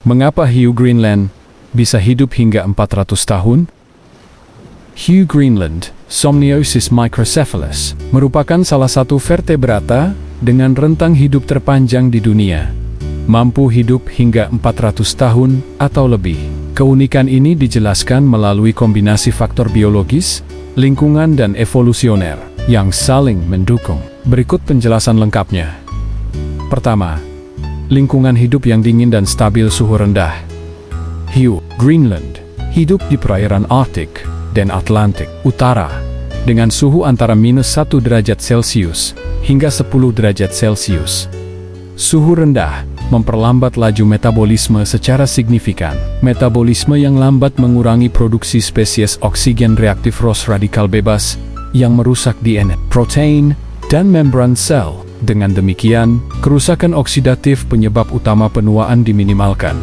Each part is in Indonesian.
Mengapa hiu Greenland bisa hidup hingga 400 tahun? Hiu Greenland, Somniosis microcephalus, merupakan salah satu vertebrata dengan rentang hidup terpanjang di dunia. Mampu hidup hingga 400 tahun atau lebih. Keunikan ini dijelaskan melalui kombinasi faktor biologis, lingkungan dan evolusioner yang saling mendukung. Berikut penjelasan lengkapnya. Pertama, lingkungan hidup yang dingin dan stabil suhu rendah. Hiu Greenland hidup di perairan Arktik dan Atlantik Utara dengan suhu antara -1 derajat Celcius hingga 10 derajat Celcius. Suhu rendah memperlambat laju metabolisme secara signifikan. Metabolisme yang lambat mengurangi produksi spesies oksigen reaktif Ross radikal bebas yang merusak DNA, protein, dan membran sel. Dengan demikian, kerusakan oksidatif penyebab utama penuaan diminimalkan.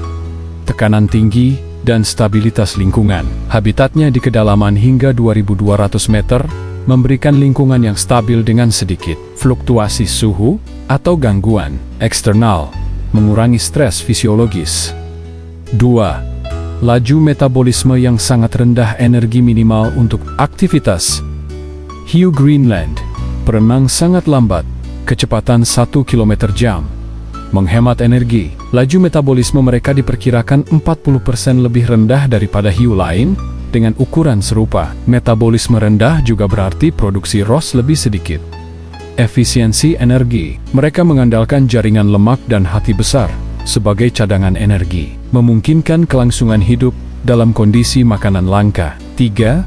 Tekanan tinggi dan stabilitas lingkungan. Habitatnya di kedalaman hingga 2.200 meter, memberikan lingkungan yang stabil dengan sedikit fluktuasi suhu atau gangguan eksternal, mengurangi stres fisiologis. 2. Laju metabolisme yang sangat rendah, energi minimal untuk aktivitas. Hiu Greenland berenang sangat lambat, kecepatan 1 km jam. Menghemat energi, laju metabolisme mereka diperkirakan 40% lebih rendah daripada hiu lain dengan ukuran serupa. Metabolisme rendah juga berarti produksi Ross lebih sedikit. Efisiensi energi, mereka mengandalkan jaringan lemak dan hati besar sebagai cadangan energi, memungkinkan kelangsungan hidup dalam kondisi makanan langka. 3.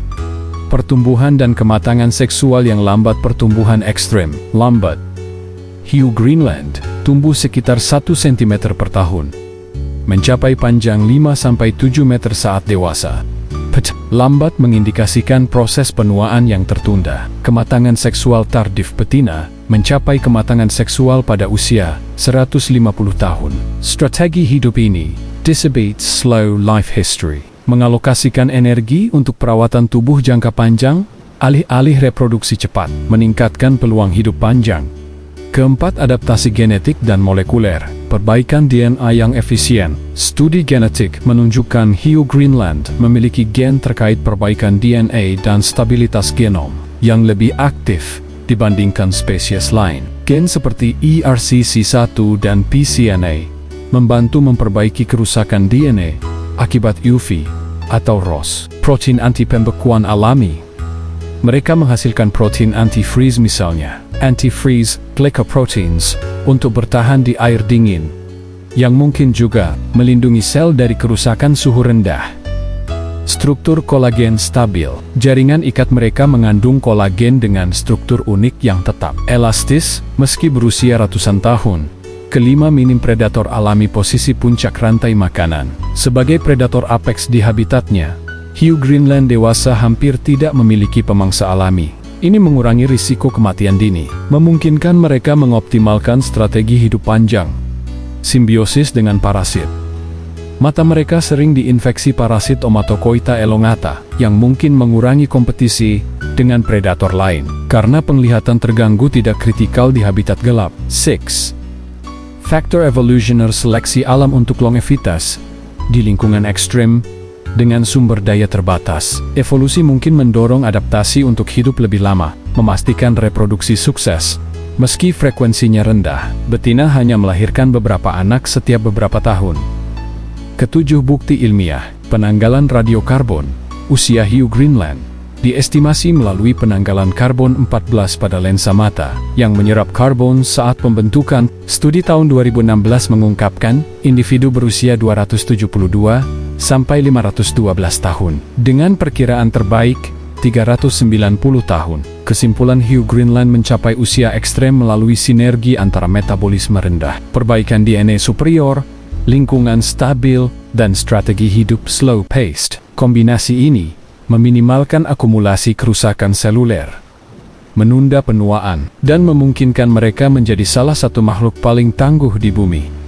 Pertumbuhan dan kematangan seksual yang lambat. Pertumbuhan ekstrem lambat. Hiu Greenland tumbuh sekitar 1 cm per tahun, mencapai panjang 5-7 meter saat dewasa. Lambat mengindikasikan proses penuaan yang tertunda. Kematangan seksual tardif betina mencapai kematangan seksual pada usia 150 tahun. Strategi hidup ini disebut slow life history, mengalokasikan energi untuk perawatan tubuh jangka panjang, alih-alih reproduksi cepat, meningkatkan peluang hidup panjang. Keempat, adaptasi genetik dan molekuler, perbaikan DNA yang efisien. Studi genetik menunjukkan hiu Greenland memiliki gen terkait perbaikan DNA dan stabilitas genom yang lebih aktif dibandingkan spesies lain. Gen seperti ERCC1 dan PCNA membantu memperbaiki kerusakan DNA akibat UV atau Ross. Protein anti-pembekuan alami. Mereka menghasilkan protein anti-freeze, misalnya anti-freeze glycoproteins, untuk bertahan di air dingin, yang mungkin juga melindungi sel dari kerusakan suhu rendah. Struktur kolagen stabil. Jaringan ikat mereka mengandung kolagen dengan struktur unik yang tetap, elastis, meski berusia ratusan tahun. Kelima, minim predator alami. Posisi puncak rantai makanan. Sebagai predator apex di habitatnya, hiu Greenland dewasa hampir tidak memiliki pemangsa alami. Ini mengurangi risiko kematian dini, memungkinkan mereka mengoptimalkan strategi hidup panjang. Simbiosis dengan parasit. Mata mereka sering diinfeksi parasit Omatocoita elongata, yang mungkin mengurangi kompetisi dengan predator lain, karena penglihatan terganggu tidak kritikal di habitat gelap. 6. Faktor evolusioner, seleksi alam untuk longevitas. Di lingkungan ekstrim, dengan sumber daya terbatas, evolusi mungkin mendorong adaptasi untuk hidup lebih lama, memastikan reproduksi sukses. Meski frekuensinya rendah, betina hanya melahirkan beberapa anak setiap beberapa tahun. Ketujuh, bukti ilmiah. Penanggalan radiokarbon. Usia hiu Greenland diestimasi melalui penanggalan karbon 14 pada lensa mata, yang menyerap karbon saat pembentukan. Studi tahun 2016 mengungkapkan, individu berusia 272 sampai 512 tahun, dengan perkiraan terbaik 390 tahun. Kesimpulan, hiu Greenland mencapai usia ekstrem melalui sinergi antara metabolisme rendah, perbaikan DNA superior, lingkungan stabil, dan strategi hidup slow-paced. Kombinasi ini meminimalkan akumulasi kerusakan seluler, menunda penuaan, dan memungkinkan mereka menjadi salah satu makhluk paling tangguh di bumi.